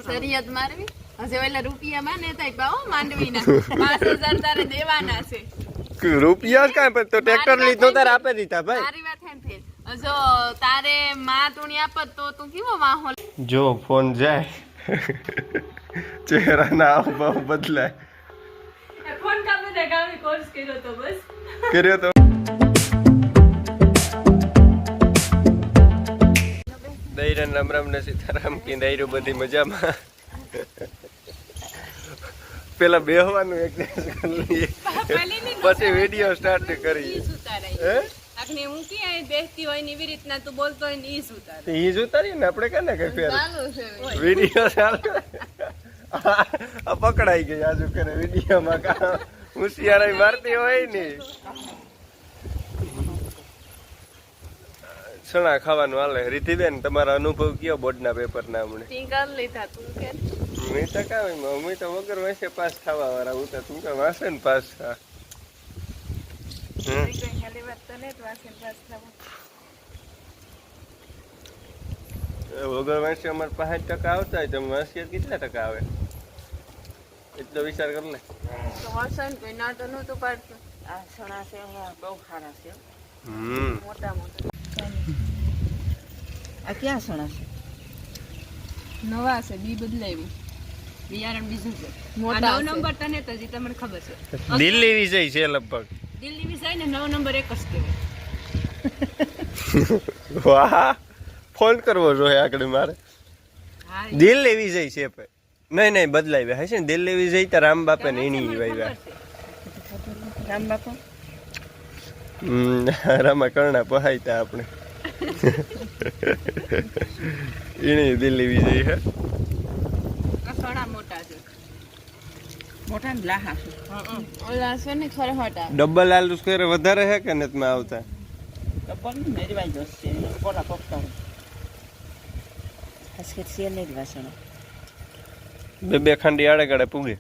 શરિયત મારવી હશે ઓલા રૂપિયામાં ને થાય પાઓ માંડવીના 5000 તારે દેવાના છે રૂપિયા કાંઈ પણ તો ટ્રેક્ટર લીધો તારે આપી દીધા ભાઈ મારી વાત એમ છે જો તારે માં તુણી આપત તો તું કેવો માહોલ જો ફોન જાય ચહેરાના હાવભાવ બદલાય ફોન કાપી દે ગામી કોર્સ કર્યો તો બસ કર્યો તો દૈરન રામ રામ ને સીતારામ કી દૈરું બધી મજામાં પેલા બેહવાનું એક્સરસાઇઝ કરી લઈએ પછી વિડિયો સ્ટાર્ટ કરી હે આખને હું કે આ બેસતી હોય ને એવી રીતના તું બોલતો હોય ને ઈ સુતારે ઈ જ ઉતારી ને આપણે કને કઈ ફેર ચાલુ છે વિડિયો ચાલુ આ પકડાઈ ગઈ આજુ કરે વિડિયોમાં કા હોશિયારાઈ મારતી હોય ને સણા ખાવાનું હાલે રીતિબેન તમારો અનુભવ કયો બોર્ડના પેપરના હમણે ટીંગલ લીધા તું કે મેં તો કાંઈ મમ્મી તો વગર વાંચે પાસ થવા વાળા હું તો તું કાંઈ વાંચે ને પાસ થા વગર વાંચે અમારે 5% આવતા હોય તમે વાંચીએ કેટલા ટકા આવે એટલો વિચાર કર લે તો હસન કોઈ નાટો નહોતું પાડતું આ સણા છે બહુ ખારા છે મોટા મોટા આ ક્યાં સણા છે નવા છે બી બદલાવ્યું બિયારણ બીજું છે મોટા 9 નંબર તને તો જી તમને ખબર છે દિલ્હી વિજય છે લગભગ દિલ્હી વિષય ને 9 નંબર એક જ કહેવાય વાહ ફોન કરવો જોઈએ આગળ મારે દિલ્હી વિજય છે નહીં નહીં બદલાઈ હશે ને દિલ્હી વિજય તો રામ બાપે ને એની વાવ્યા રામ બાપુ રામા કર્ણા પહાયતા આપણે એની દિલ્હી વિજય હે કસોડા મોટા છે મોટા ને લાહા છે ઓલા છે ને ખરહટા ડબલ આલુ સ્ક્વેર વધારે હે કે નતમાં આવતા ડબલ ને મેરવાઈ જશે કોલા પકતા હસકે છે ને વાસણ બે ખાંડી આડે ગાડે પૂગે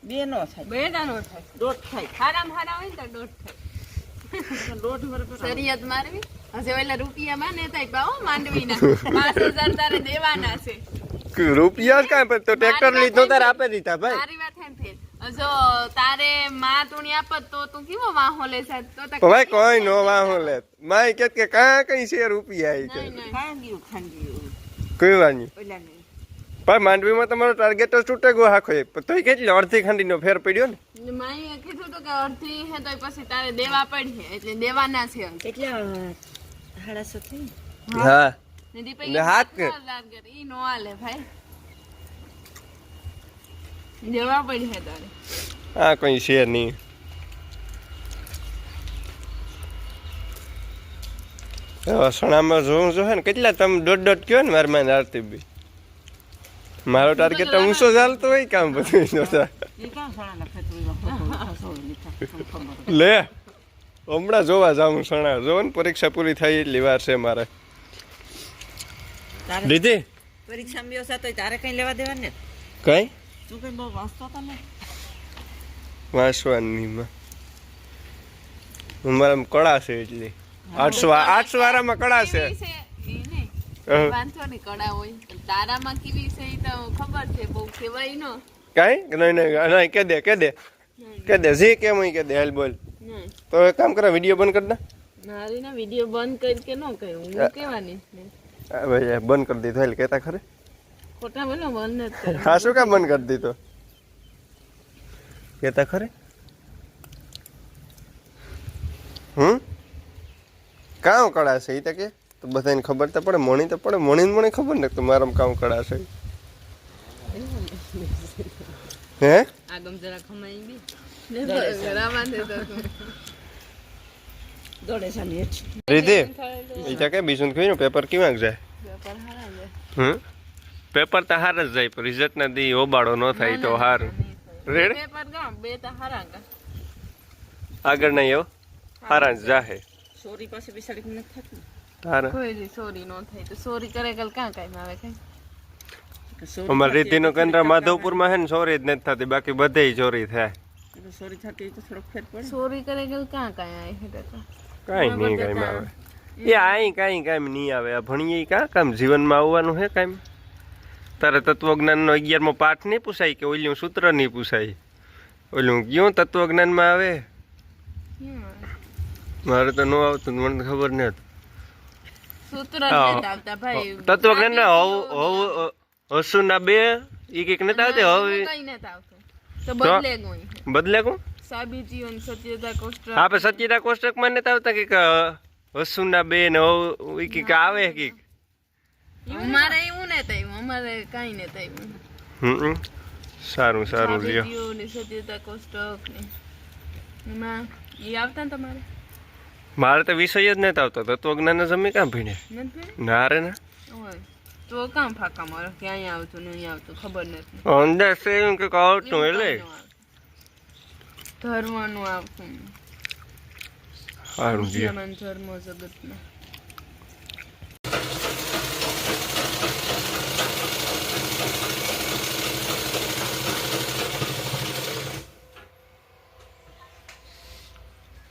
બે નો થાય બે દાનો થાય દોઢ થાય હારામ હારા હોય ને તો દોઢ થાય દોઢ વર શરિયત મારવી હશે ઓલા રૂપિયામાં ને થાય પાઓ માંડવીના 5000 તારે દેવાના છે રૂપિયા કાંઈ પણ તો ટ્રેક્ટર લીધો તારે આપી દીધા ભાઈ મારી વાત એમ છે જો તારે માં તુણી આપત તો તું કેવો માહોલ છે તો ભાઈ કોઈ નો વાહો લે માય કે કાં કઈ છે રૂપિયા આવી છે ખાંડ્યું કોઈ વાની ઓલા ને પણ માંડવીમાં તમારો ટાર્ગેટ જ તૂટે ગયો હાખો તોય કેટલી અડધી ખાંડીનો ફેર પડ્યો ને માઈએ કીધું તો કે અડધી હે તો પછી તારે દેવા પડી એટલે દેવાના છે કેટલા 750 થઈ હા ને દીપક ને હાથ કે ઈ નો આલે ભાઈ દેવા પડી હે તારે હા કોઈ છે નહીં સણામાં જોવું જો ને કેટલા તમે દોઢ કયો ને મારા માં આરતી બી મારો ટાર્ગેટ તો ઊંચો ચાલતો હોય કામ બધું એ ક્યાં સણા લખે લે હમણાં જોવા જાઉં સણા જો ને પરીક્ષા પૂરી થઈ એટલી વાર છે મારે દીદી પરીક્ષા વ્યવસ્થા તો તારે કઈ લેવા દેવા ને કઈ તું કઈ બહુ વાંચતો તો ને વાંચવાની અમારા કળા છે એટલી 800 વાળામાં કળા છે વાંધો ની કડા હોય તારામાં કેવી છે ઈ તો ખબર છે બહુ કહેવાય નો કઈ નહીં કે દે જી કેમ કે દે હાલ બોલ તો એક કામ કરે વિડિયો બંધ કરી દે મારી ના વિડિયો બંધ કરી કે નો કહ્યું હું કહેવાની ભાઈ બંધ કરી દીધો એટલે કહેતા ખરે ખોટા બોલો બંધ ન કર હા શું કામ બંધ કરી દીધો કહેતા ખરે કામ કળા છે એ તો કે તો બધાને ખબર તો પડે મોણી તો પડે મોણી ખબર ને તો મારામ કામ કળા છે હે આગમ જરા ખમાઈ ગઈ ને ગરામાં દે તો દોડે સાની હેઠ રીતિ એ તો કે બીજું કઈ પેપર કેવાક જાય પેપર હારા જાય પેપર તો હાર જ જાય પણ રિઝલ્ટ ના દી ઓબાડો ન થાય તો હારું રેડ પેપર ગામ બે તો હારા કા આગળ નહીં એવો હારા જ જાહે સોરી પાસે બિસાડી ન થતું તારા કોઈ સોરી નો થાય તો સોરી કરે ગલ કાં કાઈ આવે કઈ અમાર રીતિનું કેન્દ્ર માધવપુરમાં હે ને ચોરી જ નથી થતી બાકી બધે ચોરી થાય સોરી થતી તો થોડોક ફેર પડે સોરી કરે ગલ કાં કાઈ આવે હે તો કાઈ નહીં કાઈ આવે એ આઈ કાઈ કામ નહીં આવે આ ભણીએ કાં કામ જીવનમાં આવવાનું હે કામ તારે તત્વજ્ઞાનનો 11મો પાઠ નહીં પૂછાય કે ઓલું સૂત્ર નહીં પૂછાય? ઓલું કયું તત્વજ્ઞાનમાં આવે? મારે તો ન આવતું, મને ખબર નહીં હતું. સૂત્ર નથી આવતા ભાઈ. તત્વજ્ઞાન હસુના 2 ઈ કઈક નથી આવતી. હવે કઈ નથી આવતું તો બદલે કોઈ બદલે કોણ? સાબિતીઓ અને સત્યતા કોષ્ટક. આપણે સત્યતા કોષ્ટકમાં નથી આવતા કે હસુના 2 ને ઈ કઈક આવે કઈક. અમારે એવું ને થાય, અમારે કઈ ને થાય. સારું સારું લ્યો. સાબિતીઓ ને સત્યતા કોષ્ટક ને એમાં ઈ આવતા ને તમારે? મારે તો વિષય જ નથી આવતો. તત્વજ્ઞાન જમી કાં ભીને? ના રે ના. તો કામ ફાકા મારો ક્યાંય આવતું નહીં આવતું ખબર નથી. અંદર છે એમ કે આવતું એટલે ધર્મનું આવતું. સારું લ્યો. ધર્મ જગતમાં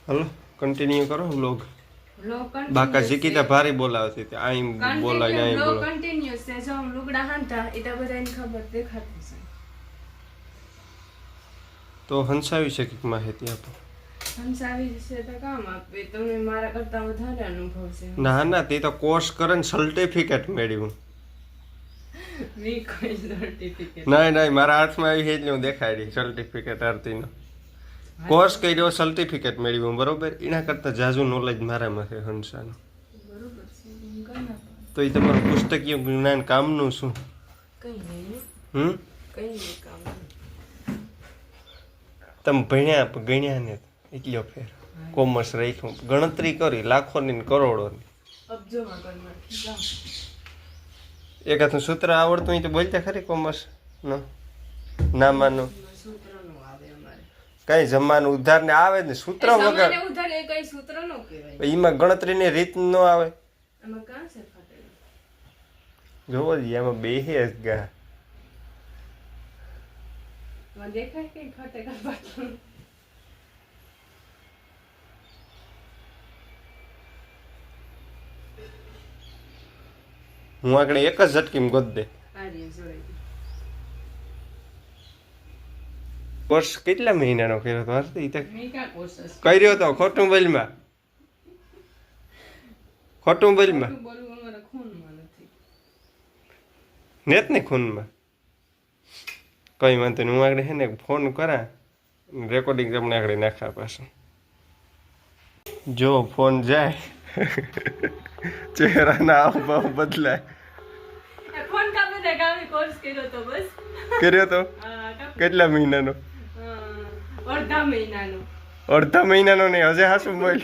હલો કન્ટિન્યુ કરો વ્લોગ. બાકા જીકીતા ભારી બોલાવતી હતી. આઈ બોલાય આઈ બોલાય. કન્ટિન્યુઅસ છે. જો હું લુગડા હાંતા એટા બધાને ખબર દેખાતી છે. તો હંસાવી છે કે માહિતી આપો. હંસાવી છે તો કામ આપે. તમને મારા કરતા વધારે અનુભવ છે. ના ના તે તો કોર્સ કરે ને સર્ટિફિકેટ મેળવ્યું. મી કોઈ સર્ટિફિકેટ નહીં મારા હાથમાં આવી એટલે હું દેખાડી સર્ટિફિકેટ આરતીનો. કોર્સ કર્યો, સર્ટિફિકેટ મેળવ્યું, બરોબર. એના કરતા જાજુ નોલેજ મારામાં છે હંસાનું. બરોબર છે. તો એ તમારું પુસ્તકીય જ્ઞાન કામનું શું? કઈ નહીં. કઈ નહીં કામ. તમે ભણ્યા ગણ્યા ને એટલો ફેર. કોમર્સ રાખ્યું, ગણતરી કરી લાખોની ને કરોડોની. અબજોમાં કરી નાખી. એક હાથનું સૂત્ર આવડતું હોય તો બોલતા ખરી કોમર્સ નો ના માનો સૂત્રનું આવે અમારે. કઈ જમવાનું ઉધાર ને આવે ને સૂત્ર વગર. ઉધાર એ કઈ સૂત્ર નો કહેવાય. એમાં ગણતરીની રીત ન આવે. આમાં કાં છે ફાટેલું? જોવો જ એમાં બેહે જ ગા. માં દેખાય કે ફાટે કા પાટલું? હું આગળ એક જ ઝટકીમાં ગોત દે. આર્ય જોઈ. કોર્સ કેટલા મહિનાનો કર્યો તો આરતી? મી કા કોશિશ કર્યો તો ખોટું બોલમાં. ખોટું બોલમાં બોલવું અમારા ખૂનમાં નથી. નેત ને ખૂનમાં કઈ વાંધો નહીં. હું આગળ છે ને ફોન કરા, રેકોર્ડિંગ તમને આગળ નાખા પાછું. જો ફોન જાય ચહેરાના હાવભાવ બદલાય. ફોન કાપી દે ગામી કોર્સ કર્યો તો બસ. કર્યો તો કેટલા મહિનાનો? અડધા મહિનાનો. અડધા મહિનાનો નહીં, હજે હાસું બોલ.